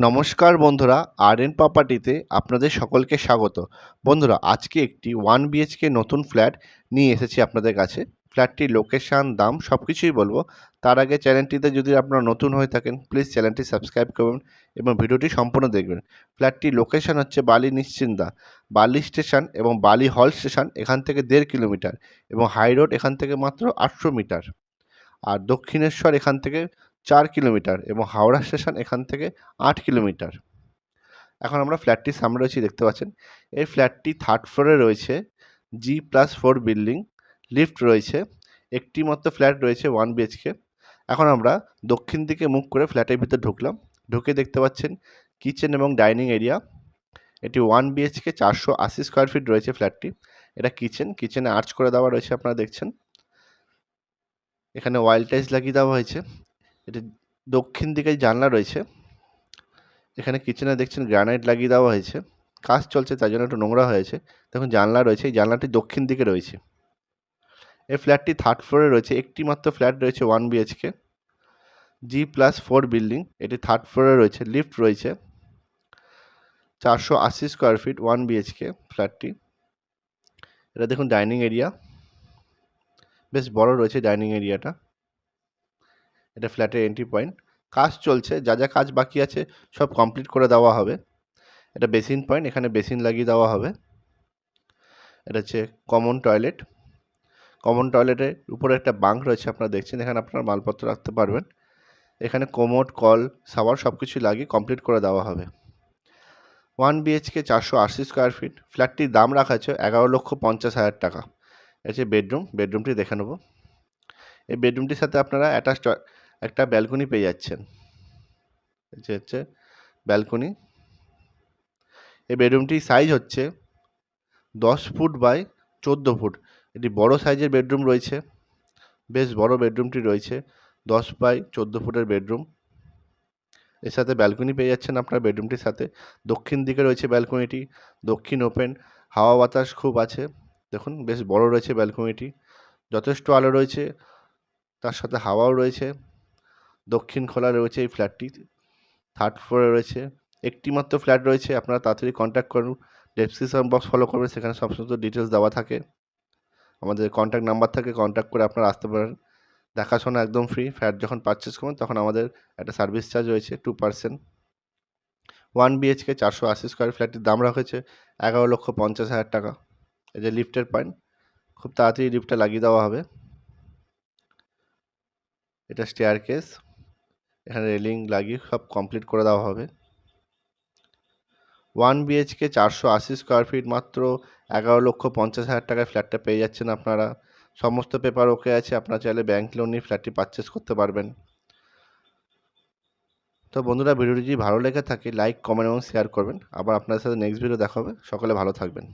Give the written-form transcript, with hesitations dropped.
নমস্কার বন্ধুরা, আর.এন প্রপার্টিতে আপনাদের সকলকে স্বাগত। বন্ধুরা, আজকে একটি 1 BHK নতুন ফ্ল্যাট নিয়ে এসেছি আপনাদের কাছে। ফ্ল্যাটটির লোকেশান, দাম সব কিছুই বলবো। তার আগে চ্যানেলটিতে যদি আপনারা নতুন হয়ে থাকেন, প্লিজ চ্যানেলটি সাবস্ক্রাইব করবেন এবং ভিডিওটি সম্পূর্ণ দেখবেন। ফ্ল্যাটটির লোকেশান হচ্ছে বালি নিশ্চিন্দা। বালি স্টেশন এবং বালি হল স্টেশন এখান থেকে 1.5 কিলোমিটার এবং হাই রোড এখান থেকে মাত্র 800 মিটার। আর দক্ষিণেশ্বর এখান থেকে 4 কিলোমিটার এবং হাওড়া স্টেশন এখান থেকে 8 কিলোমিটার। এখন আমরা ফ্ল্যাটটির সামনে রয়েছি, দেখতে পাচ্ছেন। এই ফ্ল্যাটটি 3rd ফ্লোরে রয়েছে, G+4 বিল্ডিং, লিফট রয়েছে, একটি মাত্র ফ্ল্যাট রয়েছে 1 BHK। এখন আমরা দক্ষিণ দিকে মুখ করে ফ্ল্যাটের ভিতর ঢুকলাম। ঢুকে দেখতে পাচ্ছেন কিচেন এবং ডাইনিং এরিয়া। এটি 1 BHK 480 স্কোয়ার ফিট রয়েছে ফ্ল্যাটটি। এটা কিচেনে আর্চ করে দেওয়া রয়েছে, আপনারা দেখছেন। এখানে ওয়াইল টাইলস লাগিয়ে দেওয়া হয়েছে। এটি দক্ষিণ দিকে জানলা রয়েছে। এখানে কিচেনে দেখছেন গ্রানাইট লাগিয়ে দেওয়া হয়েছে। কাজ চলছে, তাই জন্য একটু নোংরা হয়েছে। দেখুন জানলা রয়েছে, এই জানলাটি দক্ষিণ দিকে রয়েছে। এই ফ্ল্যাটটি 3rd ফ্লোরে রয়েছে, একটি মাত্র ফ্ল্যাট রয়েছে 1 BHK, G+4 বিল্ডিং। এটি 3rd ফ্লোরে রয়েছে, লিফট রয়েছে, 480 স্কোয়ার ফিট 1 BHK ফ্ল্যাটটি। এটা দেখুন ডাইনিং এরিয়া, বেশ বড় রয়েছে ডাইনিং এরিয়াটা। এটা ফ্ল্যাটের এন্ট্রি পয়েন্ট। কাজ চলছে, যা যা কাজ বাকি আছে সব কমপ্লিট করে দেওয়া হবে। এটা বেসিন পয়েন্ট, এখানে বেসিন লাগিয়ে দেওয়া হবে। এটা হচ্ছে কমন টয়লেট। কমন টয়লেটের উপরে একটা বাঙ্ক রয়েছে, আপনারা দেখছেন। এখানে আপনার মালপত্র রাখতে পারবেন। এখানে কোমোড, কল, শাওয়ার সব কিছু লাগিয়ে কমপ্লিট করে দেওয়া হবে। 1 BHK 480 স্কোয়ার ফিট ফ্ল্যাটটির দাম রাখা আছে 11,50,000 টাকা। হচ্ছে বেডরুমটি দেখে নেব। এই বেডরুমটির সাথে আপনারা অ্যাটাচড একটা ব্যালকনি পেয়ে যাচ্ছেন। হচ্ছে ব্যালকনি। এই বেডরুমটির সাইজ হচ্ছে 10 ফুট বাই 14 ফুট। এটি বড় সাইজের বেডরুম রয়েছে, বেশ বড় বেডরুমটি রয়েছে। 10 বাই 14 ফুটের বেডরুম। এর সাথে ব্যালকনি পেয়ে যাচ্ছেন আপনার বেডরুমটির সাথে। দক্ষিণ দিকে রয়েছে ব্যালকনিটি, দক্ষিণ ওপেন, হাওয়া বাতাস খুব আছে। দেখুন বেশ বড় রয়েছে ব্যালকনিটি, যথেষ্ট আলো রয়েছে, তার সাথে হাওয়াও রয়েছে। দক্ষিণ খোলা রয়েছে এই ফ্ল্যাটটি। 3rd ফ্লোরে রয়েছে, একটি মাত্র ফ্ল্যাট রয়েছে। আপনারা তাড়াতাড়ি কন্ট্যাক্ট করুন। ডেসক্রিপশন বক্স ফলো করবেন, সেখানে সমস্ত ডিটেলস দেওয়া থাকে। আমাদের কন্ট্যাক্ট নাম্বার থাকে, কন্ট্যাক্ট করে আপনারা আসতে পারেন। দেখাশোনা একদম ফ্রি। ফ্ল্যাট যখন পারচেস করবেন তখন আমাদের একটা সার্ভিস চার্জ রয়েছে 2%। 1 BHK 480 স্কোয়ার ফ্ল্যাটটির দাম রাখা হয়েছে 11,50,000 টাকা। এই যে লিফটের পয়েন্ট, খুব তাড়াতাড়ি লিফটটা লাগিয়ে দেওয়া হবে। এটা স্টেয়ার কেস, এখানে রেলিং লাগিয়ে সব কমপ্লিট করে দেওয়া হবে। 1 BHK 480 স্কোয়ার ফিট মাত্র 11,50,000 টাকায় ফ্ল্যাটটা পেয়ে যাচ্ছেন আপনারা। সমস্ত পেপার ওকে আছে, আপনারা চাইলে ব্যাংক লোন নিয়ে ফ্ল্যাটটি পারচেস করতে পারবেন। তো বন্ধুরা, ভিডিওটি যদি ভালো লেগে থাকে লাইক, কমেন্ট এবং শেয়ার করবেন। আবার আপনাদের সাথে নেক্সট ভিডিও দেখা হবে। সকলে ভালো থাকবেন।